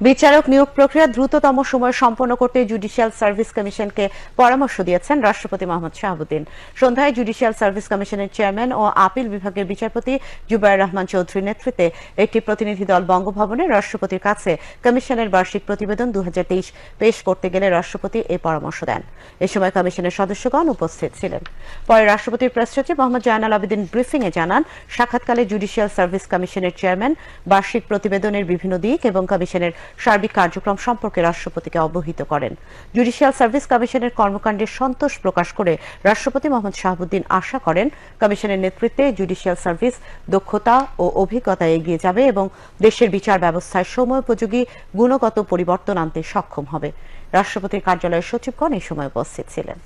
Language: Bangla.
বিচারক নিয়োগ প্রক্রিয়া দ্রুততম সময়ে সম্পন্ন করতে জুডিশিয়াল সার্ভিস কমিশনকে পরামর্শ দিয়েছেন রাষ্ট্রপতি মোহাম্মদ শাহাবুদ্দিন। সন্ধ্যায় জুডিশিয়াল সার্ভিস কমিশনের চেয়ারম্যান ও আপিল বিভাগের বিচারপতি জুবায়ের রহমান চৌধুরীর নেতৃত্বে একটি প্রতিনিধি দল বঙ্গভবনে রাষ্ট্রপতির কাছে কমিশনের বার্ষিক প্রতিবেদন 2023 পেশ করতে গেলে রাষ্ট্রপতি এই পরামর্শ দেন। এ সময় কমিশনের সদস্যগণ উপস্থিত ছিলেন। পরে রাষ্ট্রপতির প্রেস সচিব মোহাম্মদ জয়নাল আবেদিন ব্রিফিংয়ে জানান, সাক্ষাৎকালে জুডিশিয়াল সার্ভিস কমিশনের চেয়ারম্যান বার্ষিক প্রতিবেদনের বিভিন্ন দিক এবং কমিশনের সার্বিক কার্যক্রম সম্পর্কে রাষ্ট্রপতিকে অবহিত করেন। জুডিশিয়াল সার্ভিস কমিশনের কর্মকাণ্ডে সন্তোষ প্রকাশ করে রাষ্ট্রপতি মোহাম্মদ শাহাবুদ্দিন আশা করেন, কমিশনের নেতৃত্বে জুডিশিয়াল সার্ভিস দক্ষতা ও অভিজ্ঞতায় এগিয়ে যাবে এবং দেশের বিচার ব্যবস্থায় সময়োপযোগী গুণগত পরিবর্তন আনতে সক্ষম হবে। রাষ্ট্রপতির কার্যালয়ের সচিবগণ এই সময় উপস্থিত ছিলেন।